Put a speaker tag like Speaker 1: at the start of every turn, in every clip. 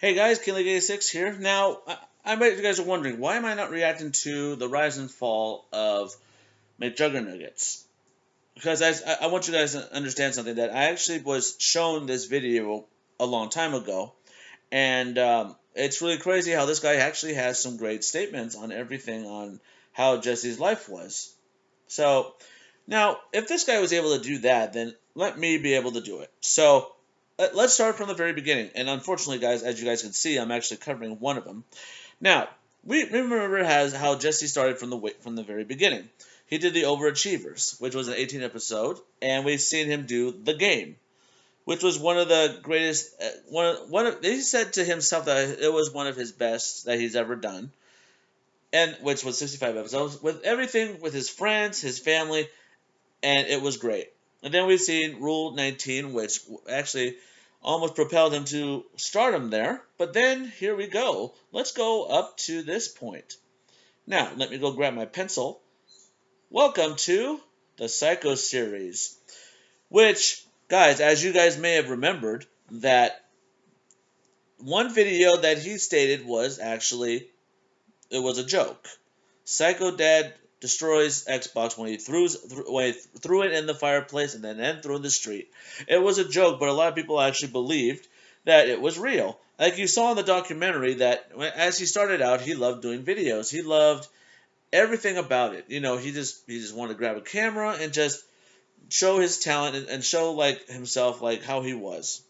Speaker 1: Hey guys, KingLeague86 here. Now, I bet you guys are wondering, why am I not reacting to the rise and fall of Mcjuggernuggets? Because I want you guys to understand something, that I actually was shown this video a long time ago, and it's really crazy how this guy actually has some great statements on everything on how Jesse's life was. So, now, if this guy was able to do that, then let me be able to do it. So, let's start from the very beginning. And unfortunately, guys, as you guys can see, I'm actually covering one of them. Now, we remember how Jesse started from the very beginning. He did the Overachievers, which was an 18 episode, and we've seen him do the game, which was one of the greatest. He said to himself that it was one of his best that he's ever done, and which was 65 episodes with everything with his friends, his family, and it was great. And then we've seen Rule 19, which actually almost propelled him to stardom there. But then here we go. Let's go up to this point. Now, let me go grab my pencil. Welcome to the Psycho series, which, guys, as you guys may have remembered, that one video that he stated was actually, it was a joke. Psycho Dad destroys Xbox when he threw it in the fireplace and then threw it in the street. It was a joke, but a lot of people actually believed that it was real. Like you saw in the documentary, that as he started out, he loved doing videos. He loved everything about it. You know, he just wanted to grab a camera and just show his talent and show like himself, like how he was.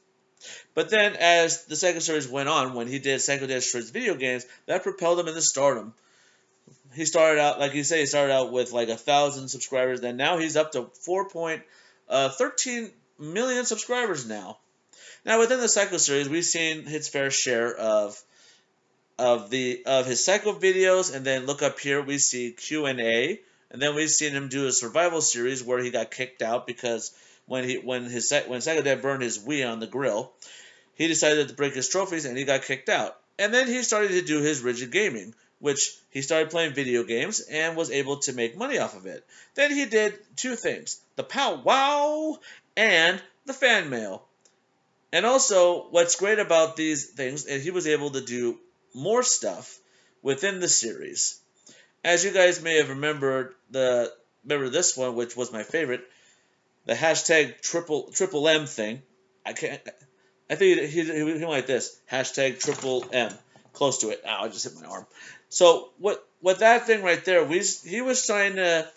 Speaker 1: But then, as the Psycho series went on, when he did Psycho Dad Destroys video games, that propelled him into stardom. He started out, like you say, he started out with like 1,000 subscribers. Then now he's up to 4.13 million subscribers now. Now within the Psycho series, we've seen his fair share of his Psycho videos, and then look up here, we see Q&A, and then we've seen him do a survival series where he got kicked out because when Psycho Dad burned his Wii on the grill, he decided to break his trophies and he got kicked out. And then he started to do his rigid gaming, which he started playing video games and was able to make money off of it. Then he did two things: the powwow and the fan mail. And also, what's great about these things is he was able to do more stuff within the series. As you guys may have remember this one, which was my favorite, the hashtag triple M thing. I think he went like this: hashtag triple M. Close to it. Ow, I just hit my arm. So what that thing right there, he was trying to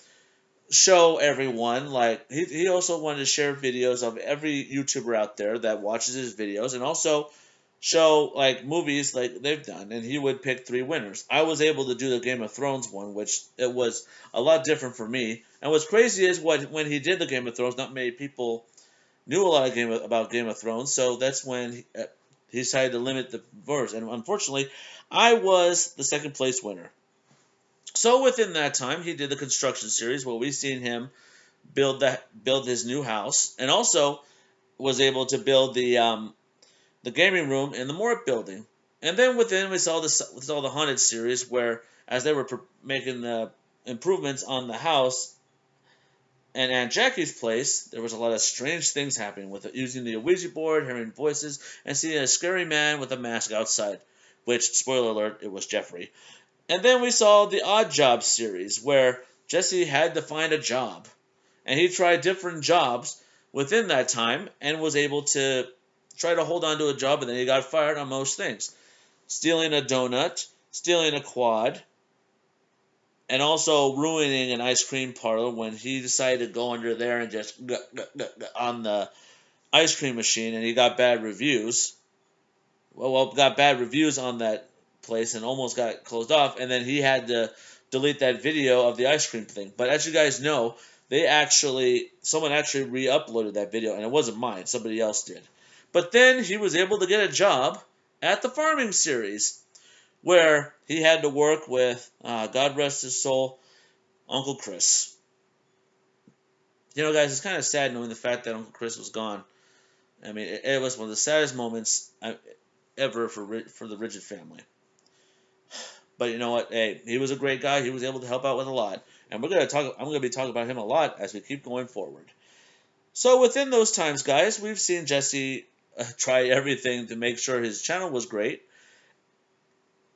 Speaker 1: show everyone, like he also wanted to share videos of every YouTuber out there that watches his videos, and also show like movies like they've done, and he would pick three winners. I was able to do the Game of Thrones one, which it was a lot different for me. And what's crazy is when he did the Game of Thrones, not many people knew a lot about Game of Thrones, so that's when he decided to limit the viewers. And unfortunately, I was the second place winner. So within that time, he did the construction series where we've seen him build his new house, and also was able to build the gaming room in the Mort building. And then within we saw the haunted series where, as they were making the improvements on the house and Aunt Jackie's place, there was a lot of strange things happening with it, using the Ouija board, hearing voices, and seeing a scary man with a mask outside, which, spoiler alert, it was Jeffrey. And then we saw the Odd Job series, where Jesse had to find a job. And he tried different jobs within that time, and was able to try to hold on to a job, and then he got fired on most things. Stealing a donut, stealing a quad, and also ruining an ice cream parlor when he decided to go under there and just on the ice cream machine, and he got bad reviews. Well, got bad reviews on that place and almost got closed off, and then he had to delete that video of the ice cream thing. But as you guys know, someone actually re-uploaded that video, and it wasn't mine, somebody else did. But then he was able to get a job at the farming series, where he had to work with, God rest his soul, Uncle Chris. You know, guys, it's kind of sad knowing the fact that Uncle Chris was gone. I mean, it was one of the saddest moments ever for the Rigid family. But you know what? Hey, he was a great guy. He was able to help out with a lot. And I'm going to be talking about him a lot as we keep going forward. So within those times, guys, we've seen Jesse try everything to make sure his channel was great,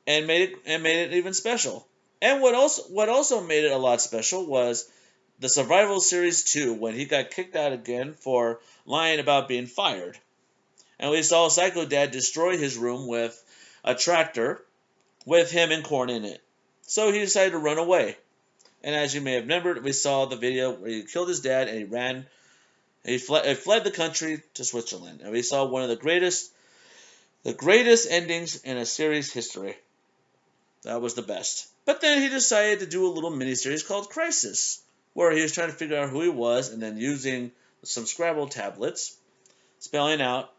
Speaker 1: and made it even special. And what also made it a lot special was the Survival Series 2, when he got kicked out again for lying about being fired. And we saw Psycho Dad destroy his room with a tractor with him and corn in it. So he decided to run away. And as you may have remembered, we saw the video where he killed his dad and he ran, and he fled the country to Switzerland. And we saw one of the greatest endings in a series history. That was the best. But then he decided to do a little miniseries called Crisis, where he was trying to figure out who he was, and then using some Scrabble tablets, spelling out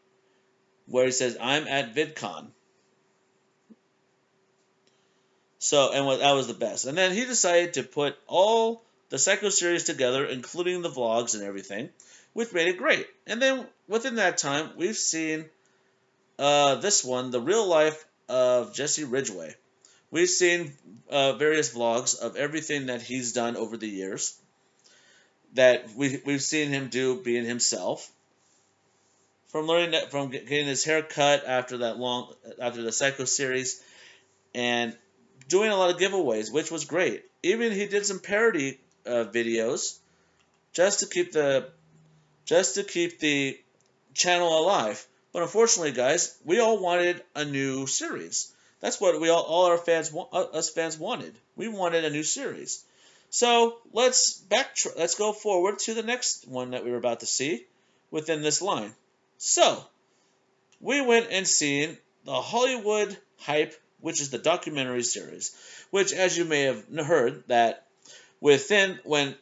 Speaker 1: where he says, "I'm at VidCon." So, and that was the best. And then he decided to put all the Psycho series together, including the vlogs and everything, which made it great. And then within that time, we've seen this one, the real life of Jesse Ridgway. We've seen various vlogs of everything that he's done over the years, that we've seen him do being himself. From learning that, from getting his hair cut after the Psycho series, and doing a lot of giveaways, which was great. Even he did some parody videos just to keep the channel alive. But unfortunately, guys, we all wanted a new series. That's what all our fans, us fans wanted. We wanted a new series. So let's go forward to the next one that we were about to see within this line. So we went and seen the Hollywood Hype, which is the documentary series, which, as you may have heard, that within when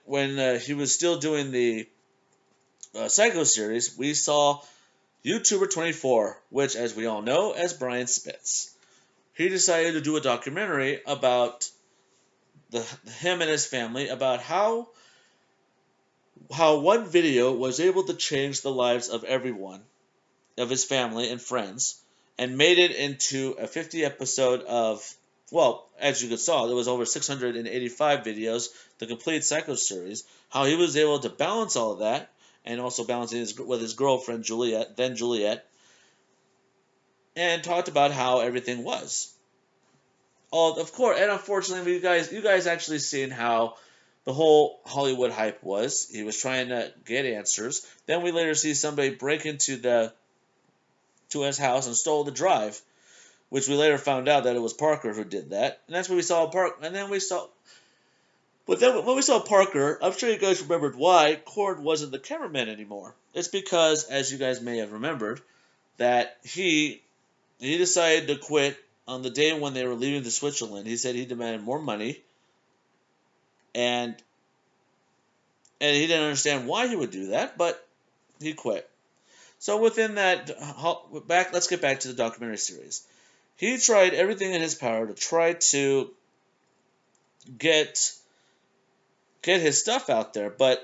Speaker 1: he was still doing the Psycho series, we saw YouTuber 24, which, as we all know, as Brian Spitz. He decided to do a documentary about him and his family, about how one video was able to change the lives of everyone, of his family and friends, and made it into a 50 episode of, well, as you saw, there was over 685 videos, the complete Psycho series, how he was able to balance all of that, and also balancing with his girlfriend, Juliet, and talked about how everything was. Of course, and unfortunately, you guys actually seen how the whole Hollywood Hype was. He was trying to get answers. Then we later see somebody break into his house and stole the drive, which we later found out that it was Parker who did that. And that's when we saw But then when we saw Parker, I'm sure you guys remembered why Cord wasn't the cameraman anymore. It's because, as you guys may have remembered, that he decided to quit on the day when they were leaving to Switzerland. He said he demanded more money, and he didn't understand why he would do that, but he quit. So within that, let's get back to the documentary series. He tried everything in his power to try to get his stuff out there, but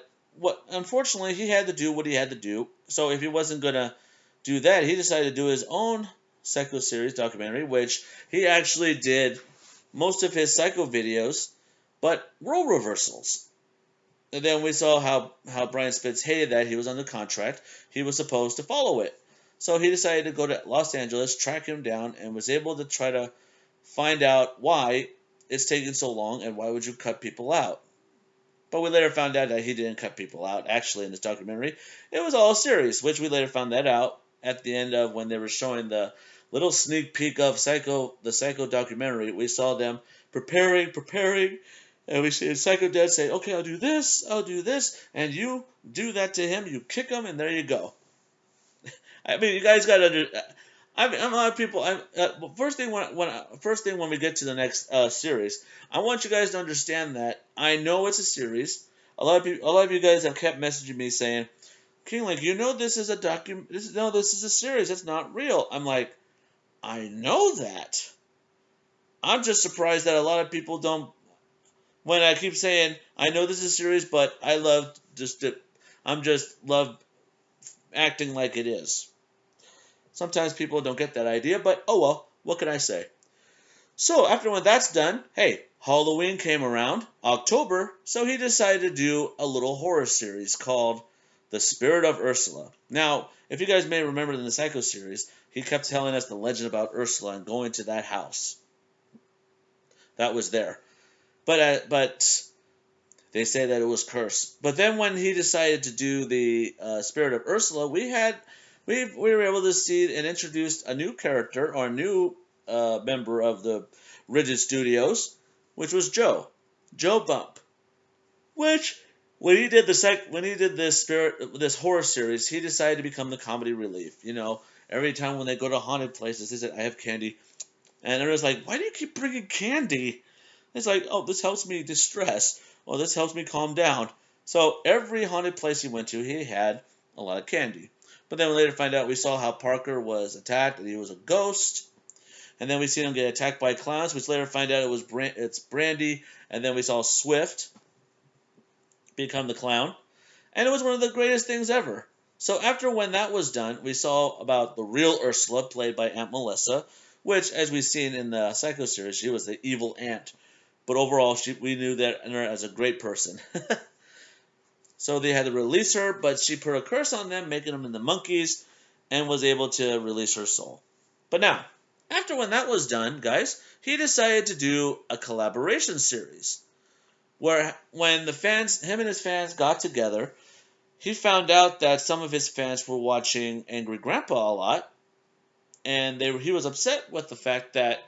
Speaker 1: unfortunately, he had to do what he had to do. So if he wasn't gonna do that, he decided to do his own Psycho series documentary, which he actually did most of his Psycho videos, but role reversals. And then we saw how Brian Spitz hated that. He was under contract. He was supposed to follow it. So he decided to go to Los Angeles, track him down, and was able to try to find out why it's taking so long and why would you cut people out. But we later found out that he didn't cut people out, actually, in this documentary. It was all serious, which we later found that out at the end of when they were showing the little sneak peek of the Psycho documentary. We saw them preparing, and we see Psycho Dad say, "Okay, I'll do this, and you do that to him, you kick him, and there you go." I mean, you guys got to I mean, a lot of people. First thing when we get to the next series, I want you guys to understand that I know it's a series. A lot of you guys have kept messaging me saying, "King Link, this is a this is a series. It's not real." I'm like, I know that. I'm just surprised that a lot of people don't. When I keep saying I know this is a series, but I'm just love acting like it is. Sometimes people don't get that idea, but oh well, what can I say? So after when that's done, hey, Halloween came around, October, so he decided to do a little horror series called the spirit of Ursula. Now, if you guys may remember in the Psycho series, he kept telling us the legend about Ursula and going to that house that was there. But they say that it was cursed. But then when he decided to do the spirit of Ursula, we were able to see and introduce a new character or a new member of the Rigid Studios, which was Joe Bump. Which when he did this horror series, he decided to become the comedy relief. Every time when they go to haunted places, he said, "I have candy," and everyone's like, "Why do you keep bringing candy?" It's like, "Oh, this helps me distress. Well, this helps me calm down." So every haunted place he went to, he had a lot of candy. But then we later find out we saw how Parker was attacked and he was a ghost. And then we see him get attacked by clowns, which later find out it's Brandy. And then we saw Swift become the clown. And it was one of the greatest things ever. So after when that was done, we saw about the real Ursula, played by Aunt Melissa, which, as we've seen in the Psycho series, she was the evil aunt. But overall, we knew that her as a great person. So they had to release her, but she put a curse on them, making them into monkeys, and was able to release her soul. But now, after when that was done, guys, he decided to do a collaboration series. Where when him and his fans got together, he found out that some of his fans were watching Angry Grandpa a lot, and he was upset with the fact that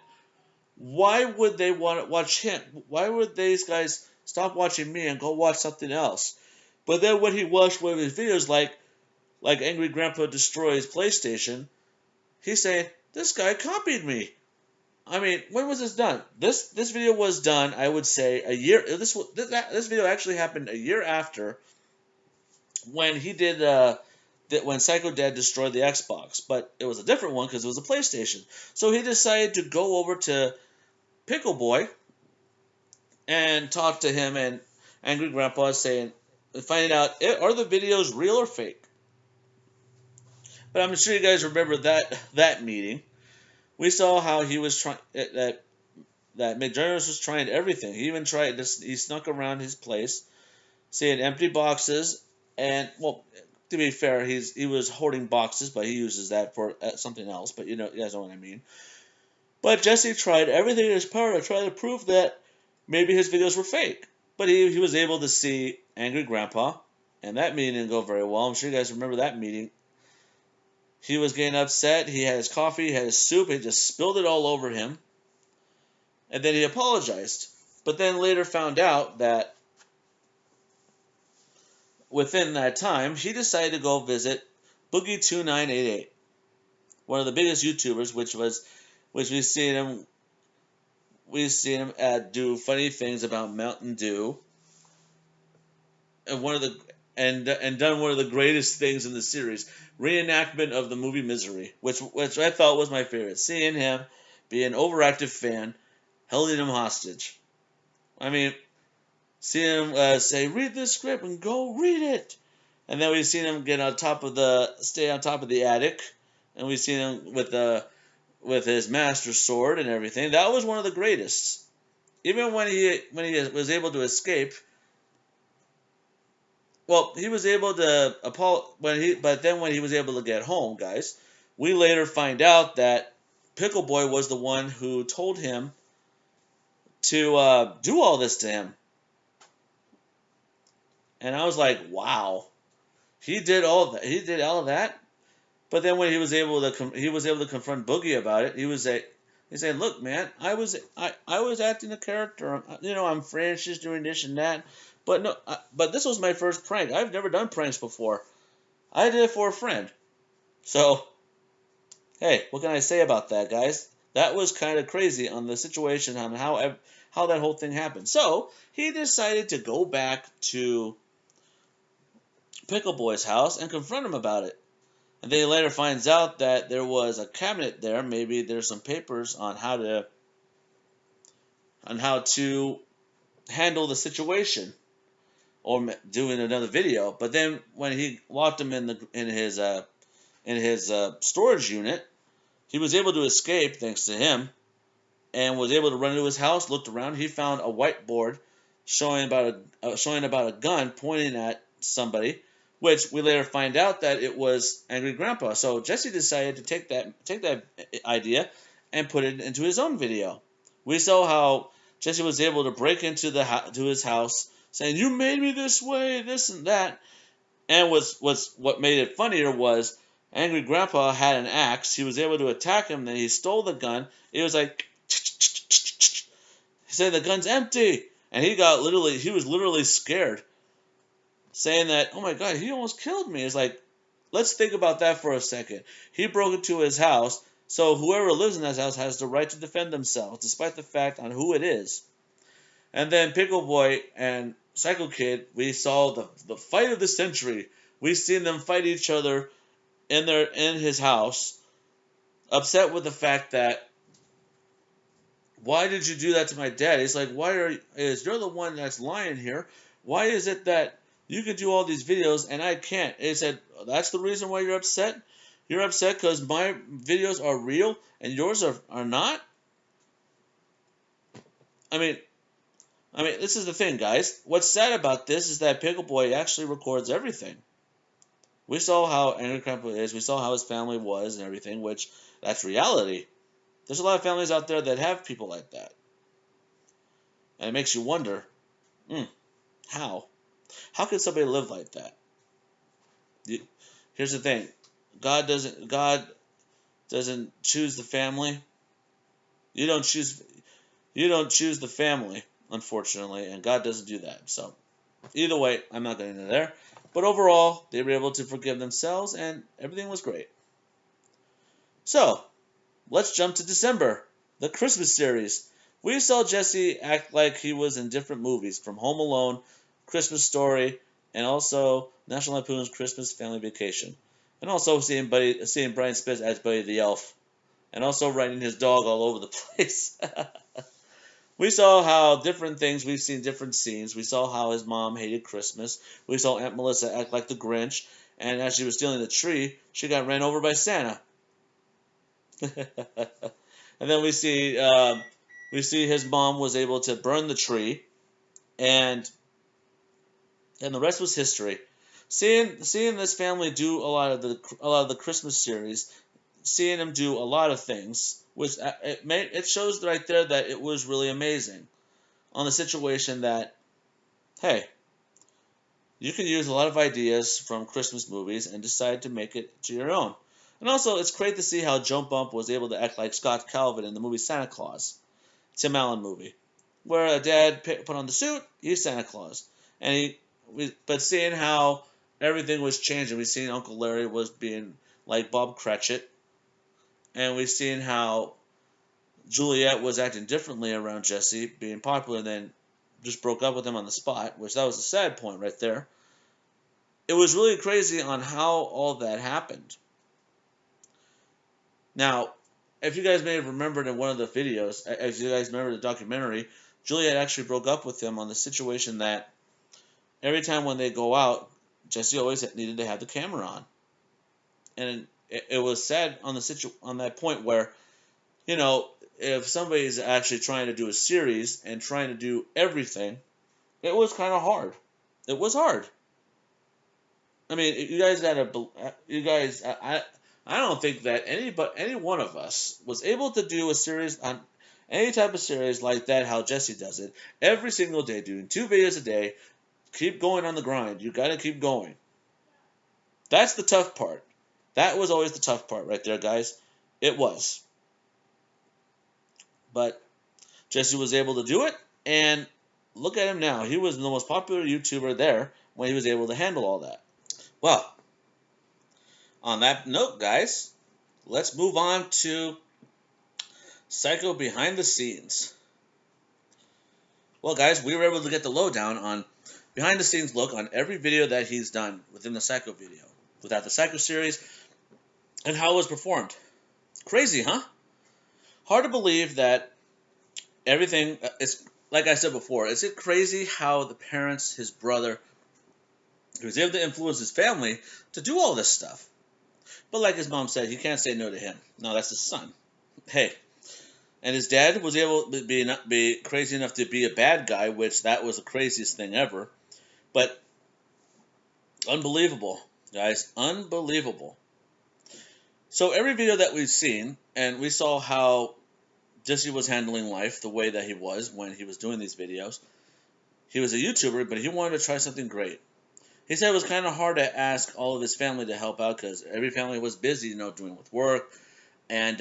Speaker 1: why would they want to watch him? Why would these guys stop watching me and go watch something else? But then when he watched one of his videos, like Angry Grandpa Destroys PlayStation, he's saying, "This guy copied me." I mean, when was this done? This video was done, I would say, a year. This video actually happened a year after when he did when Psycho Dad destroyed the Xbox, but it was a different one because it was a PlayStation. So he decided to go over to Pickle Boy and talk to him, and Angry Grandpa is finding out, are the videos real or fake? But I'm sure you guys remember that meeting. We saw how he was trying that Mcjuggernuggets was trying everything. He even tried this. He snuck around his place, seeing empty boxes, and well, to be fair, he was hoarding boxes, but he uses that for something else. But you guys know what I mean. But Jesse tried everything in his power to try to prove that maybe his videos were fake. But he was able to see Angry Grandpa, and that meeting didn't go very well. I'm sure you guys remember that meeting. He was getting upset. He had his coffee, he had his soup, he just spilled it all over him. And then he apologized. But then later found out that within that time, he decided to go visit Boogie2988, one of the biggest YouTubers, which we've seen him do funny things about Mountain Dew, and done one of the greatest things in the series, reenactment of the movie Misery, which I thought was my favorite. Seeing him be an overactive fan, holding him hostage. I mean, seeing him say, "Read this script and go read it," and then we've seen him stay on top of the attic, and we've seen him with his master sword and everything. That was one of the greatest. Even when he was able to escape. Well, he was able to but then when he was able to get home, guys, we later find out that Pickle Boy was the one who told him to do all this to him. And I was like, wow, he did all that. He did all of that. But then when he was able to confront Boogie about it, he said, "Look, man, I was acting a character. I'm Francis doing this and that. But no, but this was my first prank. I've never done pranks before. I did it for a friend. So, hey, what can I say about that, guys? That was kind of crazy on the situation on how that whole thing happened. So he decided to go back to Pickle Boy's house and confront him about it. And then he later finds out that there was a cabinet there. Maybe there's some papers on how to handle the situation, or doing another video. But then when he locked him in his storage unit, he was able to escape thanks to him, and was able to run into his house. Looked around, he found a whiteboard showing about a gun pointing at somebody, which we later find out that it was Angry Grandpa. So Jesse decided to take that idea and put it into his own video. We saw how Jesse was able to break into to his house, saying, "You made me this way, this and that." And what made it funnier was Angry Grandpa had an axe. He was able to attack him. Then he stole the gun. It was like he said the gun's empty, and he was literally scared, saying that, "Oh my God, he almost killed me." It's like, let's think about that for a second. He broke into his house, so whoever lives in that house has the right to defend themselves, despite the fact on who it is. And then Pickle Boy and Psycho Kid, we saw the fight of the century. We seen them fight each other in his house, upset with the fact that, why did you do that to my dad? He's like, you're the one that's lying here. Why is it that you can do all these videos and I can't? He said, that's the reason why you're upset? You're upset because my videos are real and yours are not? I mean, this is the thing, guys. What's sad about this is that Pickle Boy actually records everything. We saw how Angry Grandpa is. We saw how his family was and everything, which that's reality. There's a lot of families out there that have people like that. And it makes you wonder, how? How can somebody live like that? Here's the thing. God doesn't choose the family. You don't choose the family, unfortunately, and God doesn't do that. So, either way, I'm not getting into there. But overall, they were able to forgive themselves, and everything was great. So, let's jump to December, the Christmas series. We saw Jesse act like he was in different movies, from Home Alone, Christmas Story, and also National Lampoon's Christmas Family Vacation. And also seeing Brian Spitz as Buddy the Elf. And also riding his dog all over the place. We saw how different things, we've seen different scenes. We saw how his mom hated Christmas. We saw Aunt Melissa act like the Grinch. And as she was stealing the tree, she got ran over by Santa. And then we see his mom was able to burn the tree. And the rest was history. Seeing this family do a lot of the Christmas series, seeing them do a lot of things, which it shows right there that it was really amazing. On the situation that, hey, you can use a lot of ideas from Christmas movies and decide to make it to your own. And also, it's great to see how Joe Bump was able to act like Scott Calvin in the movie Santa Claus, Tim Allen movie, where a dad put on the suit, he's Santa Claus, but seeing how everything was changing, we seen Uncle Larry was being like Bob Cratchit, and we seen how Juliet was acting differently around Jesse, being popular, and then just broke up with him on the spot, which that was a sad point right there. It was really crazy on how all that happened. Now, if you guys may have remembered in one of the videos, if you guys remember the documentary, Juliet actually broke up with him on the situation that every time when they go out, Jesse always needed to have the camera on. And it was sad on that point where, if somebody's actually trying to do a series and trying to do everything, it was kind of hard. It was hard. I mean, I don't think that any one of us was able to do a series on any type of series like that, how Jesse does it, every single day, doing 2 videos a day, keep going on the grind. You got to keep going. That's the tough part. That was always the tough part right there, guys. It was. But Jesse was able to do it, and look at him now. He was the most popular YouTuber there when he was able to handle all that. Well, on that note, guys, let's move on to Psycho behind the scenes. Well, guys, we were able to get the lowdown on behind the scenes look on every video that he's done within the Psycho video, without the Psycho series, and how it was performed. Crazy, huh? Hard to believe that everything is, like I said before, is it crazy how the parents, his brother, he was able to influence his family to do all this stuff. But like his mom said, you can't say no to him. No, that's his son. Hey. And his dad was able to be crazy enough to be a bad guy, which that was the craziest thing ever. But Unbelievable, guys. Unbelievable. So every video that we've seen, and we saw how Jesse was handling life the way that he was when he was doing these videos. He was a YouTuber, but he wanted to try something great. He said it was kind of hard to ask all of his family to help out because every family was busy, doing with work, and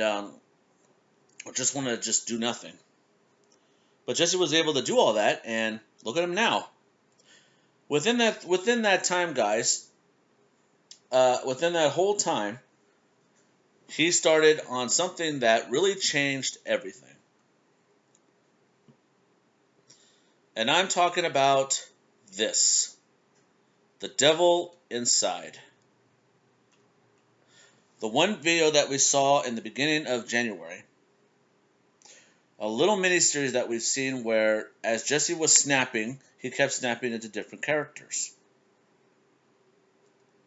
Speaker 1: just wanted to just do nothing. But Jesse was able to do all that, and look at him now. Within that time, guys, within that whole time, he started on something that really changed everything. And I'm talking about this. The Devil Inside. The one video that we saw in the beginning of January. A little mini-series that we've seen where, as Jesse was snapping, he kept snapping into different characters.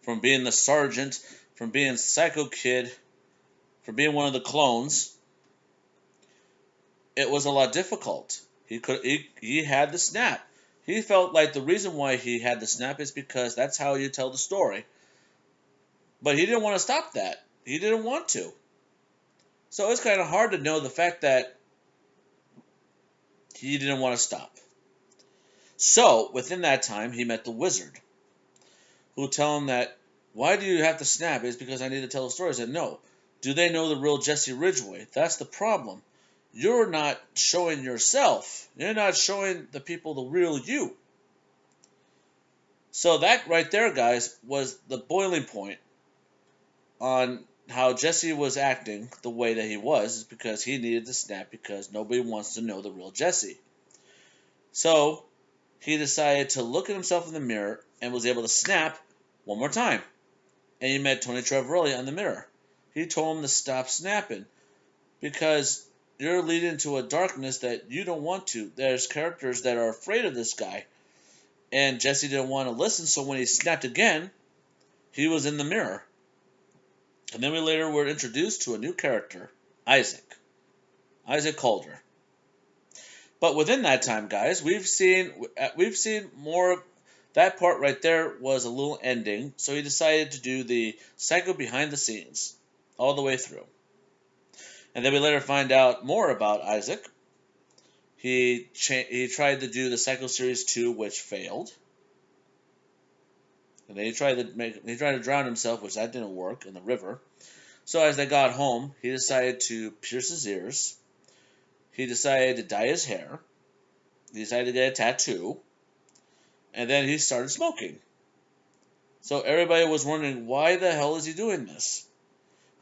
Speaker 1: From being the sergeant, from being Psycho Kid, from being one of the clones. It was a lot difficult. He had the snap. He felt like the reason why he had the snap is because that's how you tell the story. But he didn't want to stop that. He didn't want to. So it's kind of hard to know the fact that he didn't want to stop. So within that time, he met the wizard, who tell him that, why do you have to snap? It's because I need to tell the story. I said, no. Do they know the real Jesse Ridgway? That's the problem. You're not showing yourself. You're not showing the people the real you. So that right there, guys, was the boiling point on how Jesse was acting the way that he was, is because he needed to snap because nobody wants to know the real Jesse. So he decided to look at himself in the mirror and was able to snap one more time. And he met Tony Trevorelli on the mirror. He told him to stop snapping because you're leading to a darkness that you don't want to. There's characters that are afraid of this guy. And Jesse didn't want to listen, so when he snapped again, he was in the mirror. And then we later were introduced to a new character, Isaac Calder. But within that time, guys, we've seen more of that part right there was a little ending, so he decided to do the Psycho behind the scenes all the way through. And then we later find out more about Isaac. He tried to do the Psycho Series 2, which failed. And then he tried to drown himself, which that didn't work, in the river. So as they got home, he decided to pierce his ears. He decided to dye his hair. He decided to get a tattoo. And then he started smoking. So everybody was wondering, why the hell is he doing this?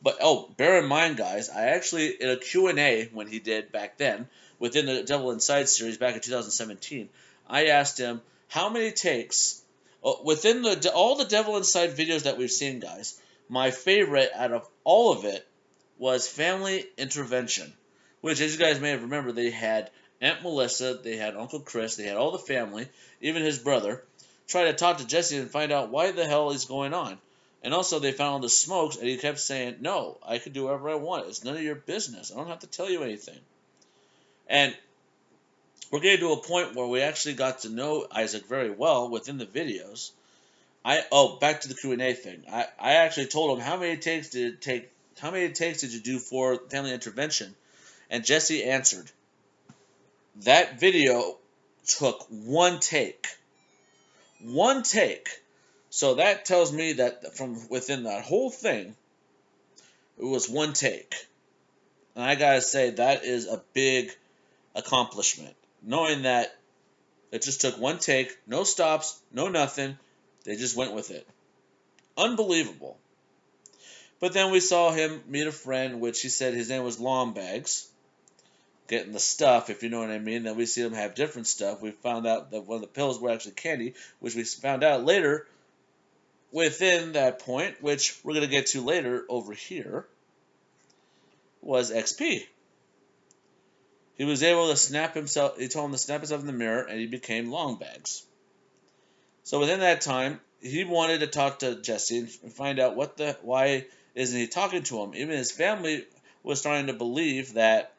Speaker 1: But, bear in mind, guys, I actually, in a Q&A when he did back then, within the Devil Inside series back in 2017, I asked him, how many takes, within all the Devil Inside videos that we've seen, guys, my favorite out of all of it was Family Intervention, which, as you guys may have remembered, they had Aunt Melissa, they had Uncle Chris, they had all the family, even his brother, try to talk to Jesse and find out why the hell is going on. And also, they found the smokes, and he kept saying, no, I can do whatever I want. It's none of your business. I don't have to tell you anything. And we're getting to a point where we actually got to know Isaac very well within the videos. Back to the Q&A thing. I actually told him, how many takes did it take? How many takes did you do for Family Intervention? And Jesse answered, that video took one take. One take. So that tells me that from within that whole thing, it was one take. And I gotta say, that is a big accomplishment. Knowing that it just took one take, no stops, no nothing, they just went with it. Unbelievable. But then we saw him meet a friend, which he said his name was Longbags, getting the stuff, if you know what I mean. Then we see him have different stuff. We found out that one of the pills were actually candy, which we found out later within that point, which we're going to get to later over here, was XP. He was able to snap himself, he told him to snap himself in the mirror, and he became Longbags. So within that time, he wanted to talk to Jesse and find out why isn't he talking to him. Even his family was starting to believe that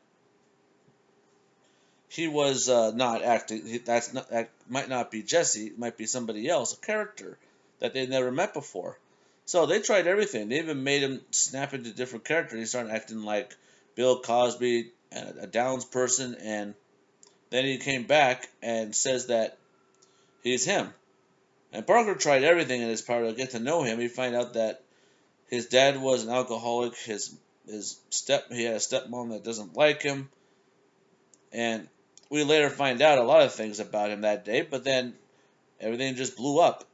Speaker 1: he was not acting, that might not be Jesse, it might be somebody else, a character that they never met before. So they tried everything. They even made him snap into different characters. He started acting like Bill Cosby, a Downs person, and then he came back and says that he's him. And Parker tried everything in his power to get to know him. He find out that his dad was an alcoholic. He had a stepmom that doesn't like him, and we later find out a lot of things about him that day. But then everything just blew up.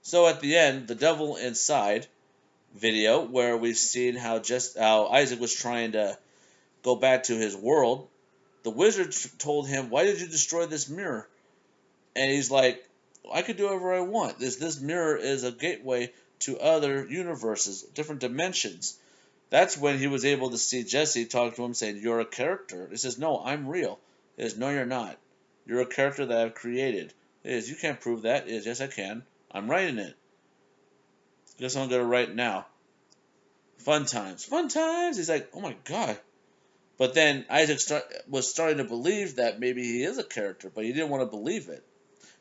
Speaker 1: So at the end, the Devil Inside video, where we've seen how Isaac was trying to go back to his world, the wizard told him, "Why did you destroy this mirror?" And he's like, "I could do whatever I want. This mirror is a gateway to other universes, different dimensions." That's when he was able to see Jesse talk to him, saying, "You're a character." He says, "No, I'm real." He says, "No, you're not. You're a character that I've created." He says, "You can't prove that." He says, "Yes, I can. I'm writing it. Guess I'm gonna write it now. Fun times, fun times." He's like, "Oh my god." But then Isaac was starting to believe that maybe he is a character, but he didn't want to believe it.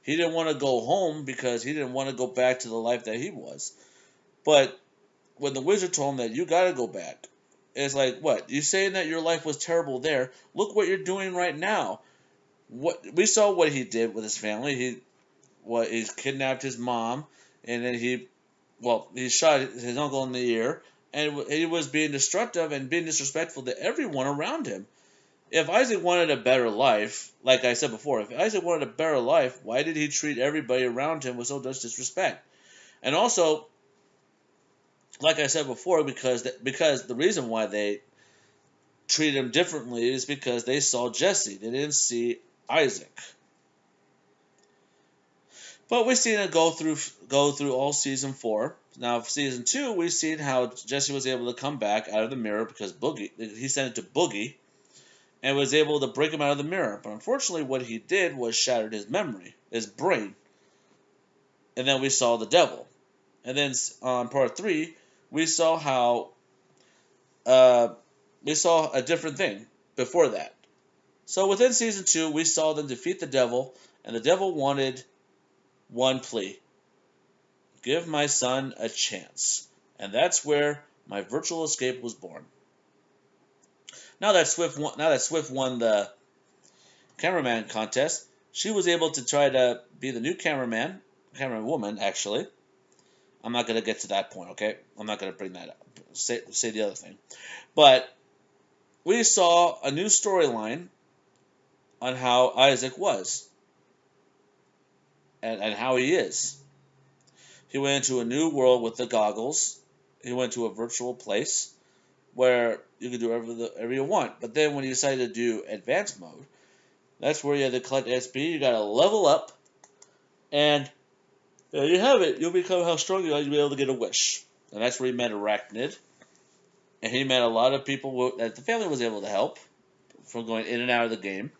Speaker 1: He didn't want to go home because he didn't want to go back to the life that he was. But when the wizard told him that you got to go back, it's like, what? You saying that your life was terrible there? Look what you're doing right now. What we saw what he did with his family. He kidnapped his mom, and then he shot his uncle in the ear, and he was being destructive and being disrespectful to everyone around him. If Isaac wanted a better life, like I said before, if Isaac wanted a better life, why did he treat everybody around him with so much disrespect? And also, like I said before, because the reason why they treated him differently is because they saw Jesse. They didn't see Isaac. But we've seen it go through all season 4. Now, season 2, we've seen how Jesse was able to come back out of the mirror because he sent it to Boogie, and was able to break him out of the mirror. But unfortunately, what he did was shattered his memory, his brain. And then we saw the devil. And then on part 3, we saw how we saw a different thing before that. So within season 2, we saw them defeat the devil, and the devil wanted one plea: give my son a chance. And that's where my virtual escape was born. Now that Swift won the cameraman contest, she was able to try to be the new cameraman woman, actually. I'm not going to get to that point, okay? I'm not going to bring that up. Say the other thing. But we saw a new storyline on how Isaac was and how he is. He went into a new world with the goggles. He went to a virtual place where you could do whatever you want. But then when you decided to do advanced mode, that's where you had to collect XP. You got to level up, and there you have it. You'll become how strong you are. You'll be able to get a wish. And that's where he met Arachnid. And he met a lot of people that the family was able to help from going in and out of the game.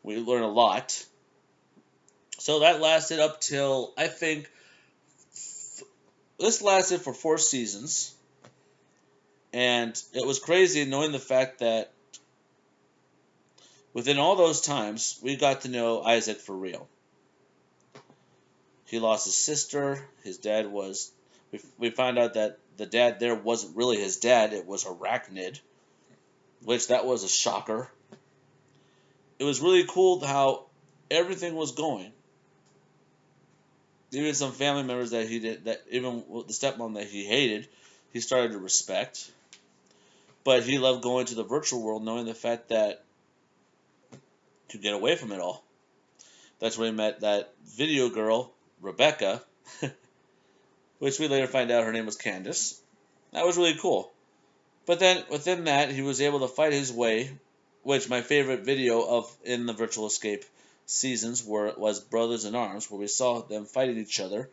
Speaker 1: We learned a lot. So that lasted up till, I think, this lasted for 4 seasons. And it was crazy knowing the fact that within all those times, we got to know Isaac for real. He lost his sister. His dad was... We found out that the dad there wasn't really his dad. It was Arachnid, which that was a shocker. It was really cool how everything was going. Even some family members that he did, that even the stepmom that he hated, he started to respect. But he loved going to the virtual world, knowing the fact that to get away from it all. That's where he met that video girl, Rebecca, which we later find out her name was Candace. That was really cool. But then within that, he was able to fight his way, which my favorite video of in the Virtual Escape seasons was Brothers in Arms, where we saw them fighting each other.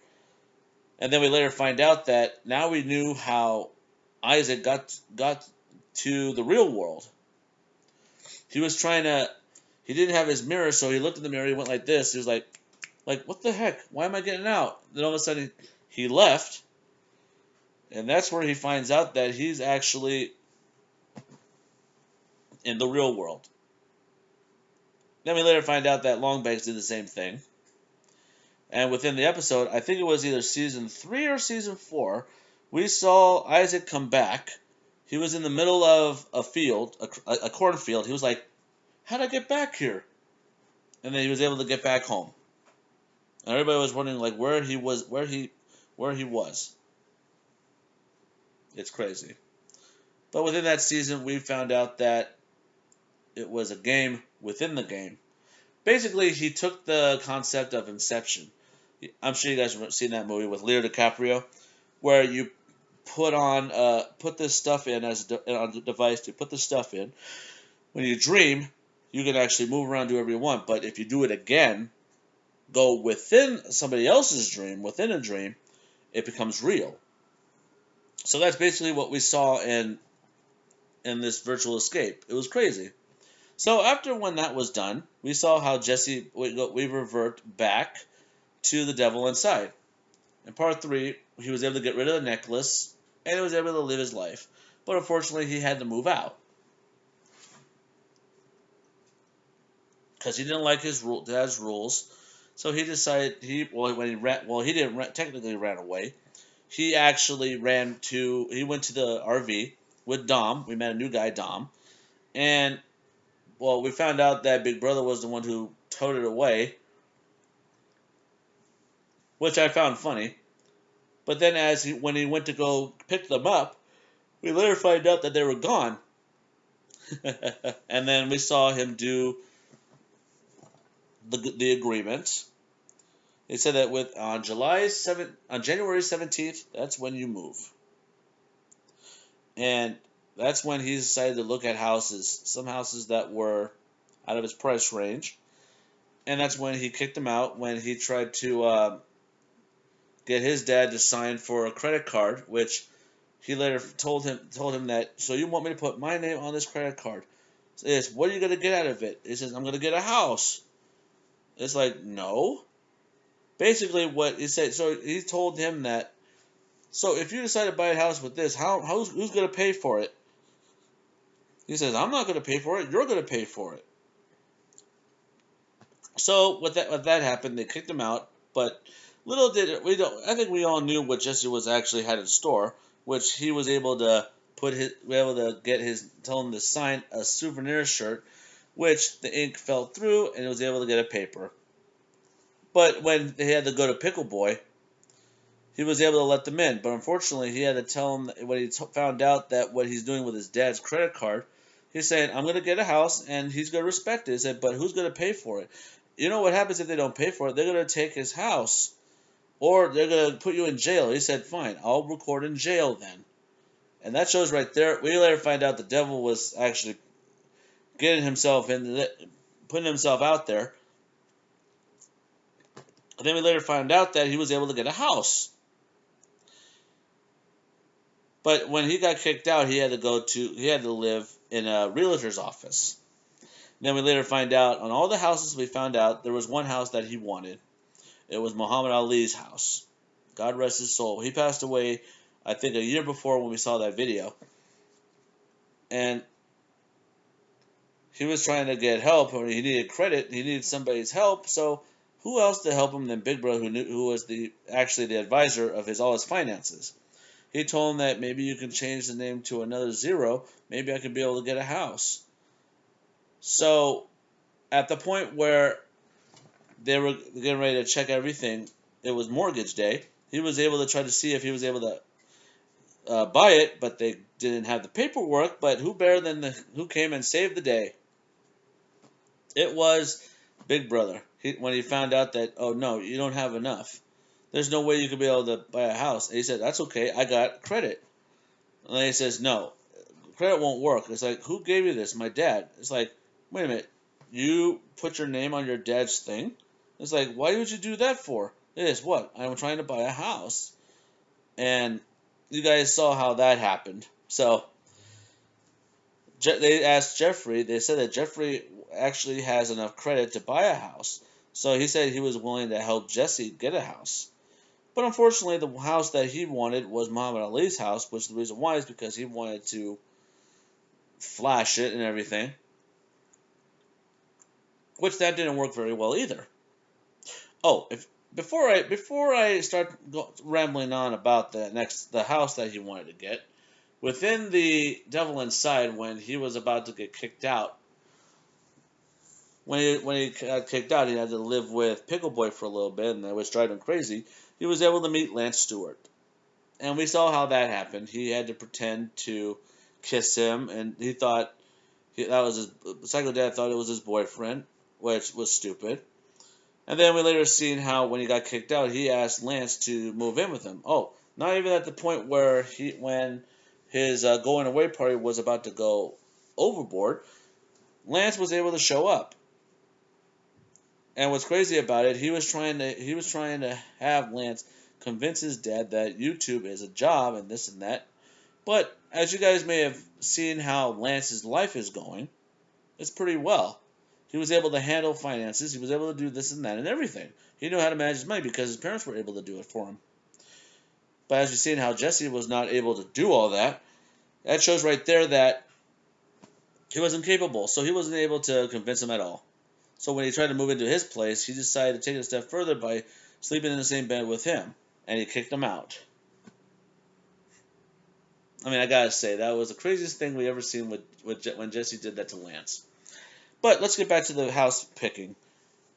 Speaker 1: And then we later find out that now we knew how Isaac got to the real world. He didn't have his mirror, so he looked in the mirror, he went like this, he was like, what the heck? Why am I getting out? Then all of a sudden, he left, and that's where he finds out that he's actually in the real world. Then we later find out that Longbanks did the same thing. And within the episode, I think it was either season 3 or season 4, we saw Isaac come back. He was in the middle of a field, a cornfield. He was like, "How'd I get back here?" And then he was able to get back home. And everybody was wondering like where he was, where he was. It's crazy. But within that season, we found out that it was a game within the game. Basically, he took the concept of Inception. I'm sure you guys have seen that movie with Leo DiCaprio, where you put this stuff in on the device. You put the stuff in. When you dream, you can actually move around, do whatever you want. But if you do it again, go within somebody else's dream, within a dream, it becomes real. So that's basically what we saw in this virtual escape. It was crazy. So after when that was done, we saw how Jesse we revert back to the devil inside. In part 3, he was able to get rid of the necklace and he was able to live his life. But unfortunately, he had to move out because he didn't like his dad's rules. So he decided he didn't technically ran away. He actually went to the RV with Dom. We met a new guy, Dom, and we found out that Big Brother was the one who towed it away, which I found funny. But then when he went to go pick them up, we later find out that they were gone. And then we saw him do the agreement. They said that on January 17th, that's when you move. And that's when he decided to look at houses, some houses that were out of his price range. And that's when he kicked him out, when he tried to get his dad to sign for a credit card, which he later told him that, so you want me to put my name on this credit card? It's, what are you going to get out of it? He says, I'm going to get a house. It's like, no. Basically what he said, so he told him that, so if you decide to buy a house with this, who's going to pay for it? He says, I'm not going to pay for it. You're going to pay for it. So with that happened, they kicked him out. But little did we don't. I think we all knew what Jesse was actually had in store, which he was able to tell him to sign a souvenir shirt, which the ink fell through, and he was able to get a paper. But when they had to go to Pickle Boy, he was able to let them in. But unfortunately, he had to tell him when he found out that what he's doing with his dad's credit card. He's saying, I'm going to get a house, and he's going to respect it. He said, but who's going to pay for it? You know what happens if they don't pay for it? They're going to take his house, or they're going to put you in jail. He said, fine, I'll record in jail then. And that shows right there. We later find out the devil was actually putting himself out there. And then we later found out that he was able to get a house. But when he got kicked out, he had to live in a realtor's office. Then we later find out on all the houses we found out there was one house that he wanted. It was Muhammad Ali's house. God rest his soul. He passed away, I think, a year before when we saw that video. And he was trying to get help, or he needed credit. He needed somebody's help. So who else to help him than Big Brother, who was actually the advisor of all his finances? He told him that maybe you can change the name to another zero. Maybe I could be able to get a house. So at the point where they were getting ready to check everything, it was mortgage day. He was able to try to see if he was able to buy it, but they didn't have the paperwork. But who better than who came and saved the day? It was Big Brother. When he found out that, oh no, you don't have enough. There's no way you could be able to buy a house. And he said, that's okay, I got credit. And then he says, no, credit won't work. It's like, who gave you this? My dad. It's like, wait a minute, you put your name on your dad's thing? It's like, why would you do that for? It is what? I'm trying to buy a house. And you guys saw how that happened. So they asked Jeffrey, they said that Jeffrey actually has enough credit to buy a house. So he said he was willing to help Jesse get a house. But unfortunately, the house that he wanted was Muhammad Ali's house, which the reason why is because he wanted to flash it and everything. Which that didn't work very well either. Oh, before I start rambling on about the house that he wanted to get, within the Devil Inside, when he was about to get kicked out, when he got kicked out, he had to live with Pickle Boy for a little bit, and that was driving him crazy. He was able to meet Lance Stewart, and we saw how that happened. He had to pretend to kiss him, and he thought that was his Psycho Dad thought it was his boyfriend, which was stupid. And then we later seen how when he got kicked out, he asked Lance to move in with him. Oh, not even at the point where when his going away party was about to go overboard, Lance was able to show up. And what's crazy about it, he was trying to have Lance convince his dad that YouTube is a job and this and that. But as you guys may have seen how Lance's life is going, it's pretty well. He was able to handle finances. He was able to do this and that and everything. He knew how to manage his money because his parents were able to do it for him. But as you've seen how Jesse was not able to do all that, that shows right there that he was incapable. So he wasn't able to convince him at all. So when he tried to move into his place, he decided to take it a step further by sleeping in the same bed with him. And he kicked him out. I mean, I gotta say, that was the craziest thing we ever seen when Jesse did that to Lance. But let's get back to the house picking.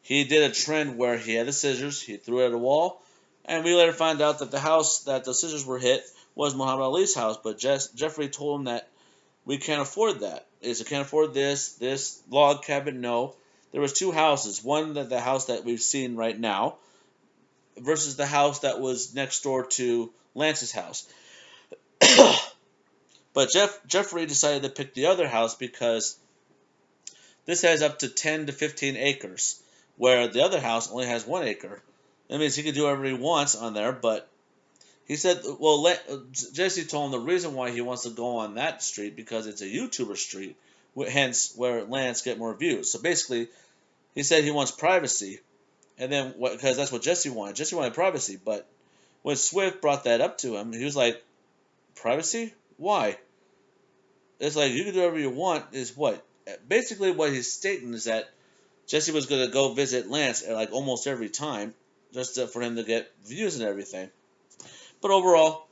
Speaker 1: He did a trend where he had the scissors, he threw it at a wall, and we later found out that the house that the scissors were hit was Muhammad Ali's house, but Jeffrey told him that we can't afford that. I can't afford this log cabin, no. There was two houses, one that the house that we've seen right now versus the house that was next door to Lance's house. But Jeffrey decided to pick the other house because this has up to 10 to 15 acres, where the other house only has 1 acre. That means he can do whatever he wants on there, but he said, well, Jesse told him the reason why he wants to go on that street because it's a YouTuber street, hence where Lance get more views. So basically, he said he wants privacy, and then because that's what Jesse wanted. Jesse wanted privacy, but when Swift brought that up to him, he was like, privacy? Why? It's like, you can do whatever you want, is what? Basically, what he's stating is that Jesse was going to go visit Lance like almost every time, just for him to get views and everything. But overall,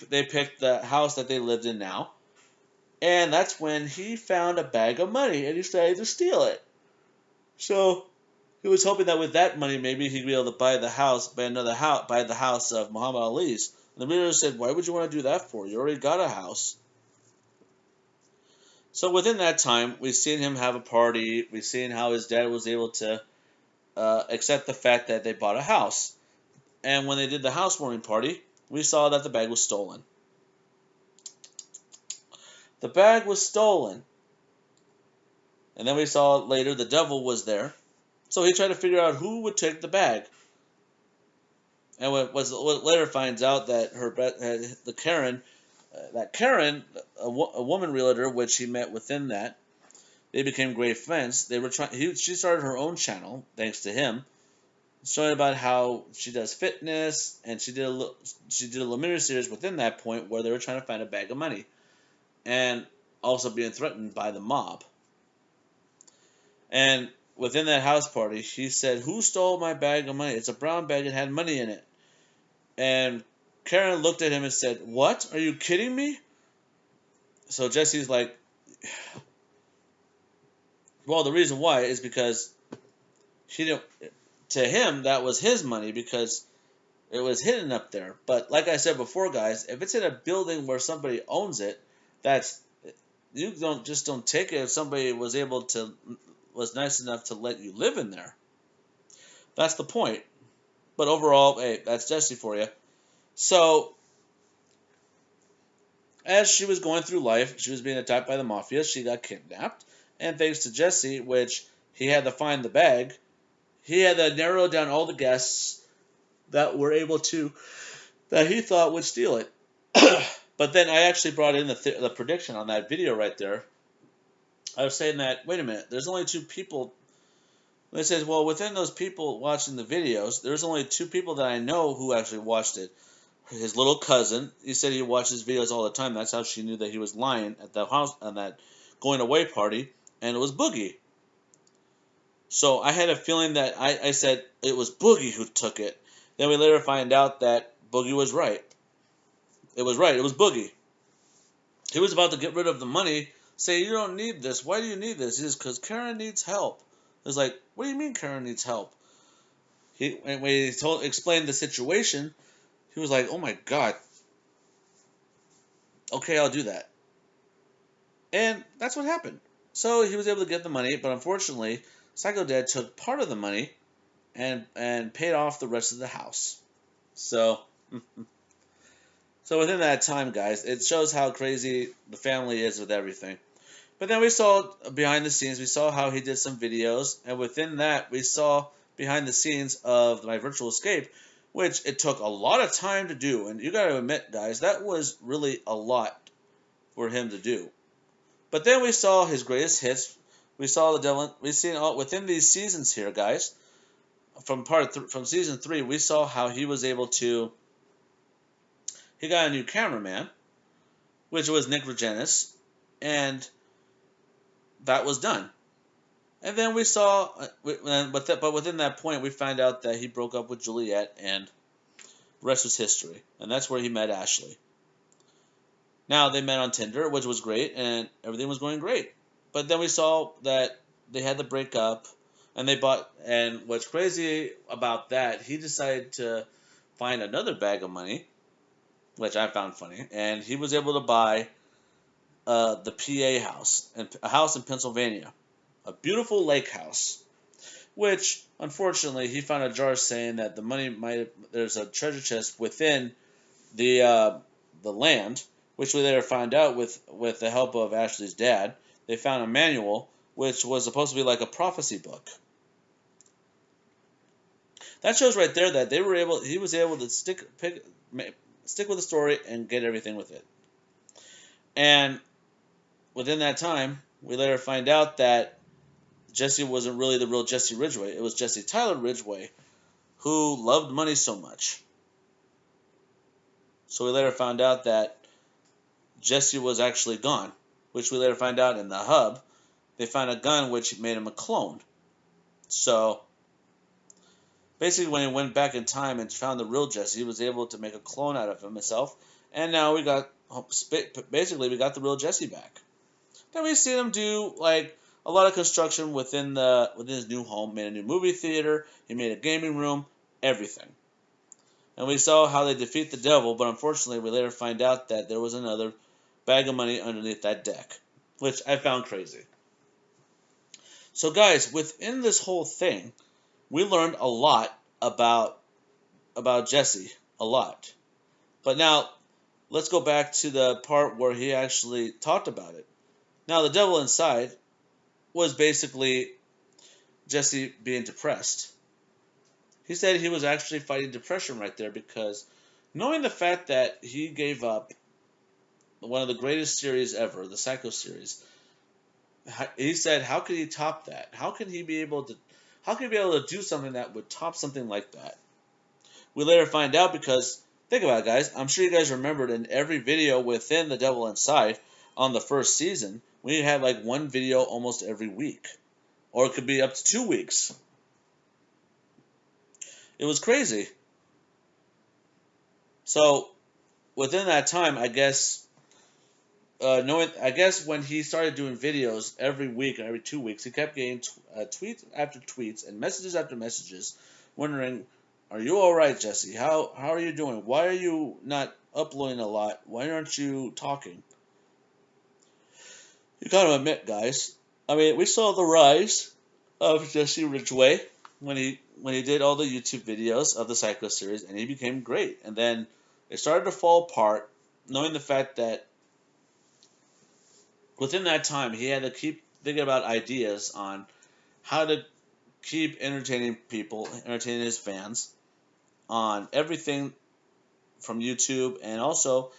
Speaker 1: they picked the house that they lived in now, and that's when he found a bag of money, and he decided to steal it. So he was hoping that with that money, maybe he'd be able to buy the house, buy the house of Muhammad Ali's. And the minister said, "Why would you want to do that for? You already got a house." So within that time, we've seen him have a party. We've seen how his dad was able to accept the fact that they bought a house. And when they did the housewarming party, we saw that the bag was stolen. The bag was stolen. And then we saw later the devil was there. So he tried to figure out who would take the bag. And what later finds out that Karen, a woman realtor, which he met within that, they became great friends. She started her own channel thanks to him, showing about how she does fitness, and she did a little mini series within that point where they were trying to find a bag of money, and also being threatened by the mob. And within that house party, she said, "Who stole my bag of money? It's a brown bag. It had money in it." And Karen looked at him and said, "What? Are you kidding me?" So Jesse's like, well, the reason why is because to him, that was his money because it was hidden up there. But like I said before, guys, if it's in a building where somebody owns it, you don't take it if somebody was nice enough to let you live in there. That's the point. But overall, hey, that's Jesse for you. So, as she was going through life, she was being attacked by the mafia. She got kidnapped. And thanks to Jesse, which he had to find the bag, he had to narrow down all the guests that he thought would steal it. But then I actually brought in the prediction on that video right there. I was saying that, wait a minute, there's only 2 people. And it says, well, within those people watching the videos, there's only 2 people that I know who actually watched it. His little cousin, he said he watches videos all the time. That's how she knew that he was lying at the house on that going away party. And it was Boogie.
Speaker 2: So I had a feeling that I said it was Boogie who took it. Then we later find out that Boogie was right. It was right. It was Boogie. He was about to get rid of the money, say, you don't need this. Why do you need this? He says, because Karen needs help. It's like, what do you mean Karen needs help? When he explained the situation, he was like, oh my God. Okay, I'll do that. And that's what happened. So he was able to get the money, but unfortunately, Psycho Dad took part of the money and paid off the rest of the house. So so within that time, guys, it shows how crazy the family is with everything. But then we saw behind the scenes, we saw how he did some videos, and within that, we saw behind the scenes of My Virtual Escape, which it took a lot of time to do. And you got to admit, guys, that was really a lot for him to do. But then we saw his greatest hits. We saw the devil. We've seen all within these seasons here, guys. From season 3, we saw how he was able to. He got a new cameraman, which was Nick Regenis, and that was done. And then we saw, but within that point, we find out that he broke up with Juliet, and the rest was history. And that's where he met Ashley. Now they met on Tinder, which was great, and everything was going great. But then we saw that they had to break up, and they bought. And what's crazy about that, he decided to find another bag of money, which I found funny, and he was able to buy the PA house, and a house in Pennsylvania, a beautiful lake house, which unfortunately he found a jar saying that the money there's a treasure chest within the land, which we later found out with the help of Ashley's dad. They found a manual which was supposed to be like a prophecy book. That shows right there that he was able to stick with the story and get everything with it. And within that time, we later find out that Jesse wasn't really the real Jesse Ridgway. It was Jesse Tyler Ridgway who loved money so much. So we later found out that Jesse was actually gone, which we later find out in the hub. They found a gun which made him a clone. So basically, when he went back in time and found the real Jesse, he was able to make a clone out of himself. And now we got the real Jesse back. Then we see him do like a lot of construction within his new home. Made a new movie theater. He made a gaming room. Everything. And we saw how they defeat the devil, but unfortunately, we later find out that there was another bag of money underneath that deck, which I found crazy. So, guys, within this whole thing, we learned a lot about Jesse, a lot. But now, let's go back to the part where he actually talked about it. Now, the devil inside was basically Jesse being depressed. He said he was actually fighting depression right there because knowing the fact that he gave up one of the greatest series ever, the Psycho series, he said, how could he top that? How could he be able to do something that would top something like that? We later find out because, think about it, guys. I'm sure you guys remembered in every video within The Devil Inside on the first season, we had like one video almost every week. Or it could be up to 2 weeks. It was crazy. So, within that time, I guess, when he started doing videos every week or every 2 weeks, he kept getting tweets after tweets and messages after messages, wondering, "Are you all right, Jesse? How are you doing? Why are you not uploading a lot? Why aren't you talking?" You gotta admit, guys. I mean, we saw the rise of Jesse Ridgway when he did all the YouTube videos of the Psycho series, and he became great. And then it started to fall apart, knowing the fact that within that time he had to keep thinking about ideas on how to keep entertaining people, entertaining his fans on everything from YouTube, and also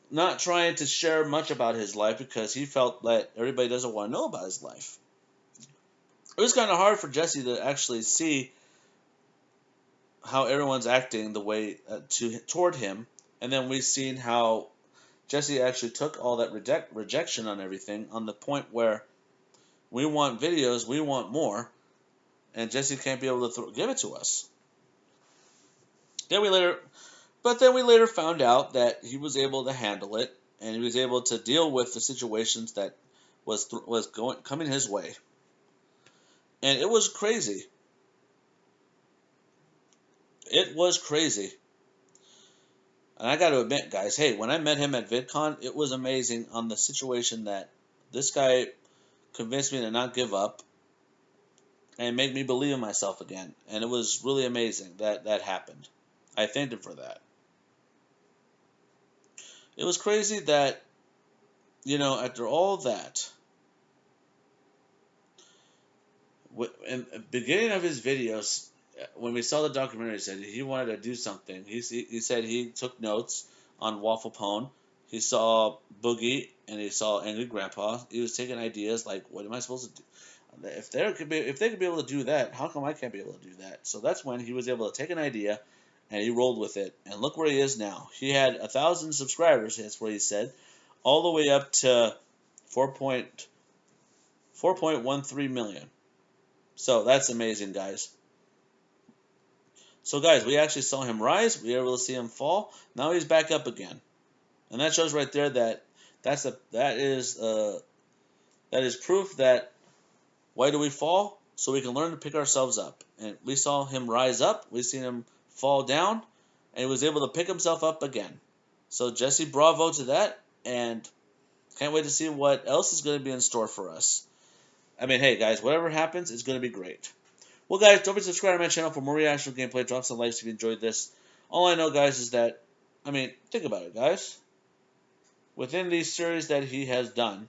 Speaker 2: not trying to share much about his life because he felt that everybody doesn't want to know about his life. It was kind of hard for Jesse to actually see how everyone's acting the way toward him, and then we've seen how Jesse actually took all that rejection on everything on the point where we want videos, we want more, and Jesse can't be able to give it to us. Then we later, but then we later found out that he was able to handle it, and he was able to deal with the situations that was coming his way, and it was crazy. It was crazy. And I got to admit, guys, hey, when I met him at VidCon, it was amazing on the situation that this guy convinced me to not give up and made me believe in myself again. And it was really amazing that that happened. I thanked him for that. It was crazy that, after all that, in the beginning of his videos, when we saw the documentary, he said he wanted to do something. He said he took notes on Waffle Pone. He saw Boogie and he saw Angry Grandpa. He was taking ideas like, what am I supposed to do? If they could be able to do that, how come I can't be able to do that? So that's when he was able to take an idea and he rolled with it. And look where he is now. He had 1,000 subscribers. That's what he said, all the way up to 4.13 million. So that's amazing, guys. So guys, we actually saw him rise. We were able to see him fall. Now he's back up again, and that shows right there that that is proof that why do we fall? So we can learn to pick ourselves up. And we saw him rise up. We seen him fall down, and he was able to pick himself up again. So Jesse, bravo to that, and can't wait to see what else is going to be in store for us. I mean, hey guys, whatever happens, it's going to be great. Well, guys, don't forget to subscribe to my channel for more reaction gameplay. Drop some likes if you enjoyed this. All I know, guys, is that, think about it, guys. Within these series that he has done,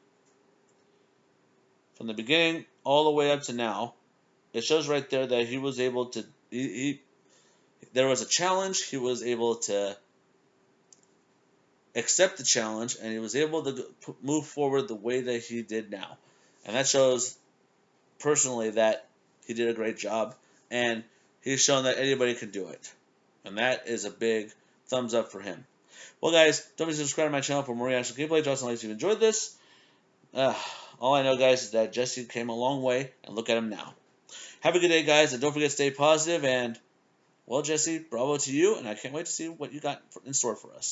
Speaker 2: from the beginning all the way up to now, it shows right there that he was able to, there was a challenge, he was able to accept the challenge, and he was able to move forward the way that he did now. And that shows, personally, that he did a great job, and he's shown that anybody can do it. And that is a big thumbs up for him. Well, guys, don't forget to subscribe to my channel for more reaction gameplay. Drop some likes if you enjoyed this. All I know, guys, is that Jesse came a long way, and look at him now. Have a good day, guys, and don't forget to stay positive. And, well, Jesse, bravo to you, and I can't wait to see what you got in store for us.